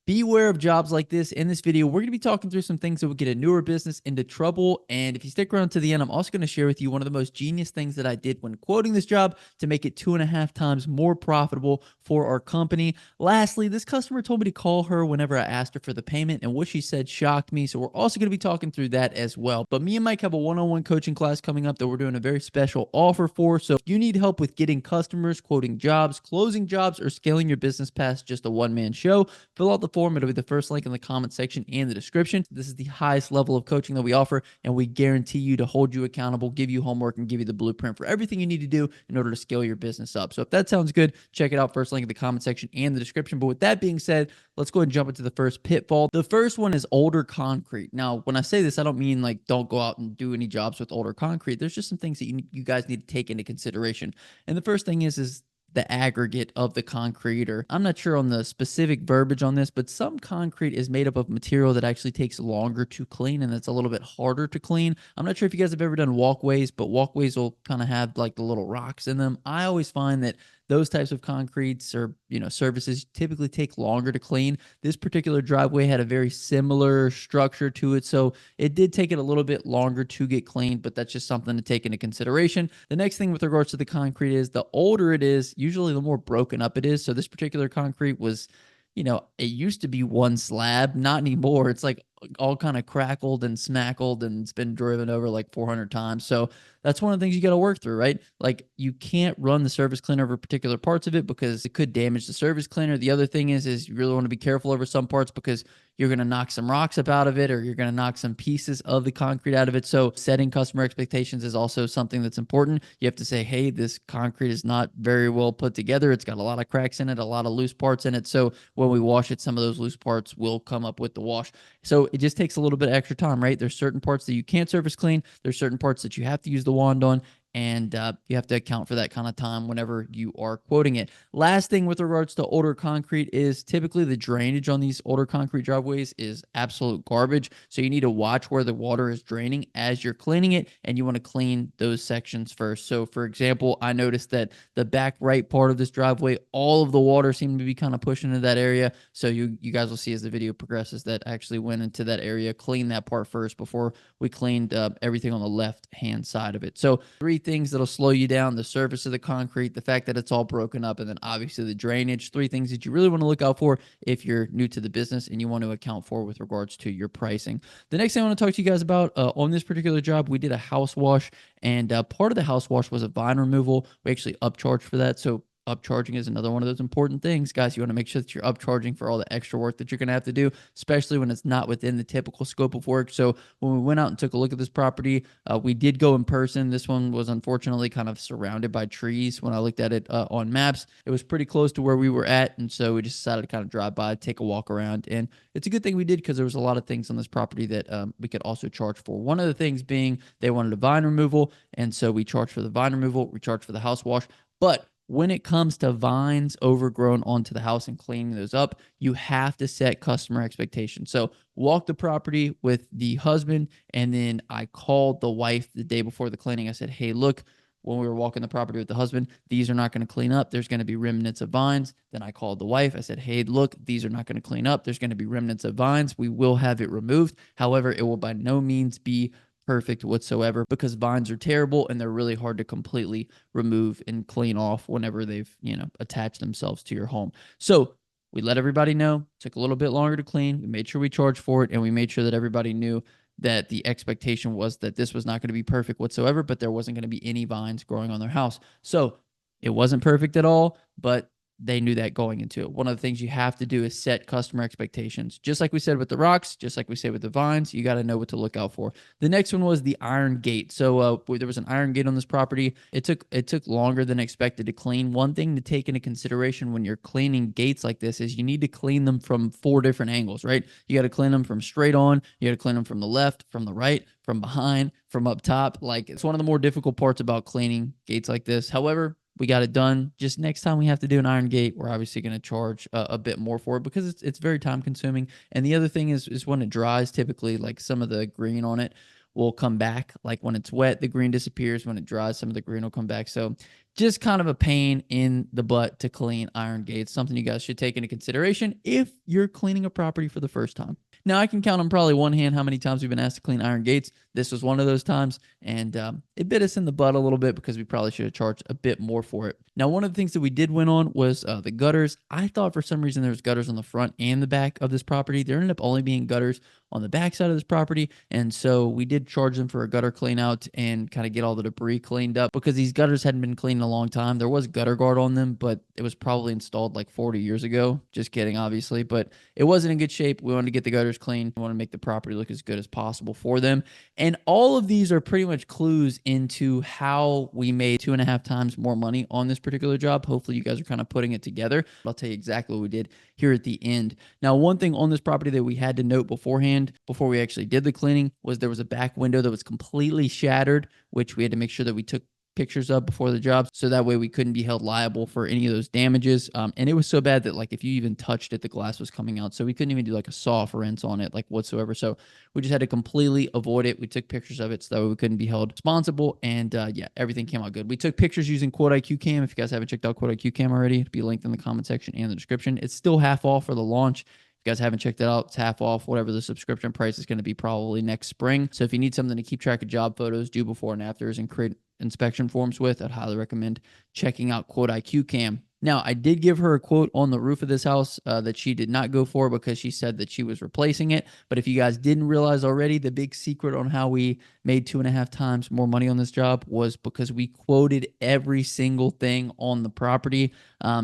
Beware of jobs like this. In this video, we're going to be talking through some things that would get a newer business into trouble. And if you stick around to the end, I'm also going to share with you one of the most genius things that I did when quoting this job to make it 2.5 times more profitable for our company. Lastly, this customer told me to call her whenever I asked her for the payment, and what she said shocked me. So we're also going to be talking through that as well. But me and Mike have a one-on-one coaching class coming up that we're doing a very special offer for. So if you need help with getting customers, quoting jobs, closing jobs, or scaling your business past just a one-man show, fill out the form. It'll be the first link in the comment section and the description. This is the highest level of coaching that we offer, and we guarantee you to hold you accountable, give you homework, and give you the blueprint for everything you need to do in order to scale your business up. So if that sounds good, check it out. First link in the comment section and the description. But with that being said, let's go ahead and jump into the first pitfall. The first one is older concrete. Now, when I say this, I don't mean like don't go out and do any jobs with older concrete. There's just some things that you guys need to take into consideration. And the first thing is the aggregate of the concrete, or I'm not sure on the specific verbiage on this, but some concrete is made up of material that actually takes longer to clean and it's a little bit harder to clean. I'm not sure if you guys have ever done walkways, but walkways will kind of have like the little rocks in them. I always find that those types of concretes or surfaces typically take longer to clean. This particular driveway had a very similar structure to it, so it did take it a little bit longer to get cleaned, but that's just something to take into consideration. The next thing with regards to the concrete is the older it is, usually the more broken up it is. So this particular concrete was, it used to be one slab, not anymore. It's like all kind of crackled and smackled, and it's been driven over like 400 times. So that's one of the things you got to work through, right? Like you can't run the surface cleaner over particular parts of it because it could damage the surface cleaner. The other thing is you really want to be careful over some parts because you're going to knock some rocks up out of it, or you're going to knock some pieces of the concrete out of it. So setting customer expectations is also something that's important. You have to say, hey, this concrete is not very well put together. It's got a lot of cracks in it, a lot of loose parts in it. So when we wash it, some of those loose parts will come up with the wash. So it just takes a little bit of extra time, right? There's certain parts that you can't surface clean. There's certain parts that you have to use the wand on, and you have to account for that kind of time whenever you are quoting it. Last thing with regards to older concrete is typically the drainage on these older concrete driveways is absolute garbage. So you need to watch where the water is draining as you're cleaning it, and you want to clean those sections first. So for example, I noticed that the back right part of this driveway, all of the water seemed to be kind of pushing into that area. So you guys will see as the video progresses that I actually went into that area, cleaned that part first before we cleaned everything on the left hand side of it. So three things that'll slow you down: the surface of the concrete, the fact that it's all broken up, and then obviously the drainage. Three things that you really want to look out for if you're new to the business and you want to account for with regards to your pricing. The next thing I want to talk to you guys about on this particular job, we did a house wash, and part of the house wash was a vine removal. We actually upcharged for that. So upcharging is another one of those important things, guys. You want to make sure that you're upcharging for all the extra work that you're going to have to do, especially when it's not within the typical scope of work. So when we went out and took a look at this property, we did go in person. This one was unfortunately kind of surrounded by trees. When I looked at it on maps, it was pretty close to where we were at, and so we just decided to kind of drive by, take a walk around, and it's a good thing we did because there was a lot of things on this property that we could also charge for. One of the things being they wanted a vine removal, and so we charged for the vine removal, we charged for the house wash, but when it comes to vines overgrown onto the house and cleaning those up, you have to set customer expectations. So walk the property with the husband, and then I called the wife the day before the cleaning. I said, hey, look, when we were walking the property with the husband, these are not going to clean up. There's going to be remnants of vines. Then I called the wife. I said, hey, look, these are not going to clean up. There's going to be remnants of vines. We will have it removed. However, it will by no means be perfect whatsoever because vines are terrible and they're really hard to completely remove and clean off whenever they've, attached themselves to your home. So we let everybody know. Took a little bit longer to clean. We made sure we charged for it, and we made sure that everybody knew that the expectation was that this was not going to be perfect whatsoever, but there wasn't going to be any vines growing on their house. So it wasn't perfect at all, but they knew that going into it. One of the things you have to do is set customer expectations. Just like we said with the rocks, just like we said with the vines, you got to know what to look out for. The next one was the iron gate. So there was an iron gate on this property. It took longer than expected to clean. One thing to take into consideration when you're cleaning gates like this is you need to clean them from 4 different angles, right? You got to clean them from straight on. You got to clean them from the left, from the right, from behind, from up top. Like, it's one of the more difficult parts about cleaning gates like this. However, we got it done. Just next time we have to do an iron gate, we're obviously going to charge a bit more for it because it's very time consuming. And the other thing is when it dries, typically like some of the green on it will come back. Like when it's wet, the green disappears. When it dries, some of the green will come back. So just kind of a pain in the butt to clean iron gates. Something you guys should take into consideration if you're cleaning a property for the first time. Now, I can count on probably one hand how many times we've been asked to clean iron gates. This was one of those times, and it bit us in the butt a little bit because we probably should have charged a bit more for it. Now, one of the things that we did win on was the gutters. I thought for some reason there was gutters on the front and the back of this property. There ended up only being gutters on the back side of this property, and so we did charge them for a gutter clean out and kind of get all the debris cleaned up because these gutters hadn't been cleaned in a long time. There was gutter guard on them, but it was probably installed like 40 years ago. Just kidding, obviously, but it wasn't in good shape. We wanted to get the gutters clean. We want to make the property look as good as possible for them. And all of these are pretty much clues into how we made 2.5 times more money on this particular job. Hopefully you guys are kind of putting it together. I'll tell you exactly what we did here at the end. Now, one thing on this property that we had to note beforehand, before we actually did the cleaning, was there was a back window that was completely shattered, which we had to make sure that we took pictures of before the job, so that way we couldn't be held liable for any of those damages. And it was so bad that like if you even touched it, the glass was coming out, so we couldn't even do like a soft rinse on it like whatsoever. So we just had to completely avoid it. We took pictures of it so that way we couldn't be held responsible, and yeah, everything came out good. We took pictures using Quote IQ Cam. If you guys haven't checked out Quote IQ Cam already, it'll be linked in the comment section and the description. It's still half off for the launch. If you guys haven't checked it out, it's half off. Whatever the subscription price is going to be probably next spring. So if you need something to keep track of job photos, do before and afters, and create inspection forms with, I'd highly recommend checking out Quote IQ Cam. Now, I did give her a quote on the roof of this house that she did not go for because she said that she was replacing it. But if you guys didn't realize already, the big secret on how we made 2.5 times more money on this job was because we quoted every single thing on the property.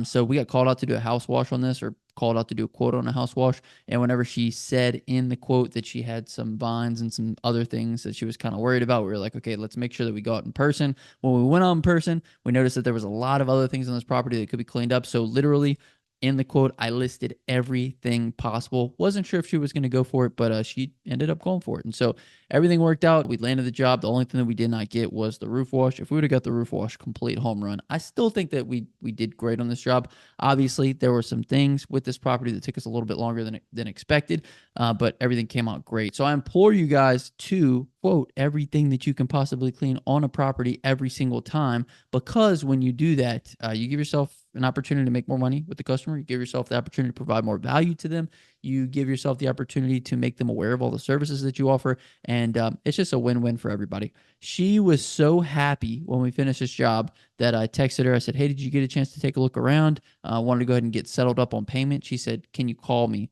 So we got called out to do a house wash on this, or called out to do a quote on a house wash. And whenever she said in the quote that she had some vines and some other things that she was kind of worried about, we were like, okay, let's make sure that we go out in person. When we went out in person, we noticed that there was a lot of other things on this property that could be cleaned up. So literally in the quote, I listed everything possible. Wasn't sure if she was going to go for it, but she ended up going for it. And so everything worked out. We landed the job. The only thing that we did not get was the roof wash. If we would have got the roof wash, complete home run. I still think that we did great on this job. Obviously, there were some things with this property that took us a little bit longer than expected, but everything came out great. So I implore you guys to quote everything that you can possibly clean on a property every single time, because when you do that, you give yourself an opportunity to make more money with the customer. You give yourself the opportunity to provide more value to them. You give yourself the opportunity to make them aware of all the services that you offer. And it's just a win-win for everybody. She was so happy when we finished this job that I texted her. I said, hey, did you get a chance to take a look around? I wanted to go ahead and get settled up on payment. She said, can you call me?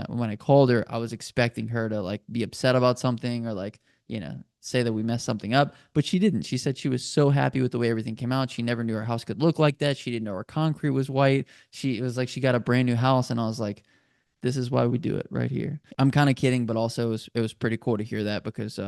When I called her, I was expecting her to like be upset about something, or like, say that we messed something up, but she didn't. She said she was so happy with the way everything came out. She never knew her house could look like that. She didn't know her concrete was white. It was like she got a brand new house, and I was like, this is why we do it right here. I'm kind of kidding, but also it was pretty cool to hear that because,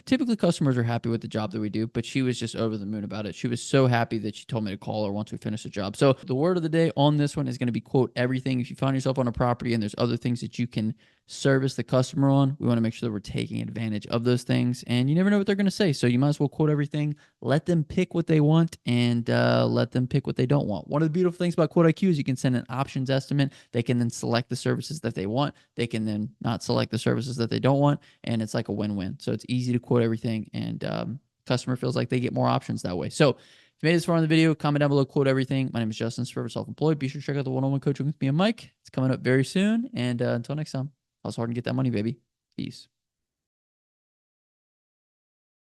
typically customers are happy with the job that we do, but she was just over the moon about it. She was so happy that she told me to call her once we finish the job. So the word of the day on this one is going to be quote everything. If you find yourself on a property and there's other things that you can service the customer on, we want to make sure that we're taking advantage of those things, and you never know what they're going to say. So you might as well quote everything, let them pick what they want, and let them pick what they don't want. One of the beautiful things about Quote IQ is you can send an options estimate. They can then select the services that they want. They can then not select the services that they don't want, and it's like a win-win. So it's easy to quote everything, and customer feels like they get more options that way. So if you made this far in the video, comment down below, quote everything. My name is Justin, Forever Self-Employed. Be sure to check out the one-on-one coaching with me and Mike. It's coming up very soon, and until next time, hustle hard and get that money, baby. Peace.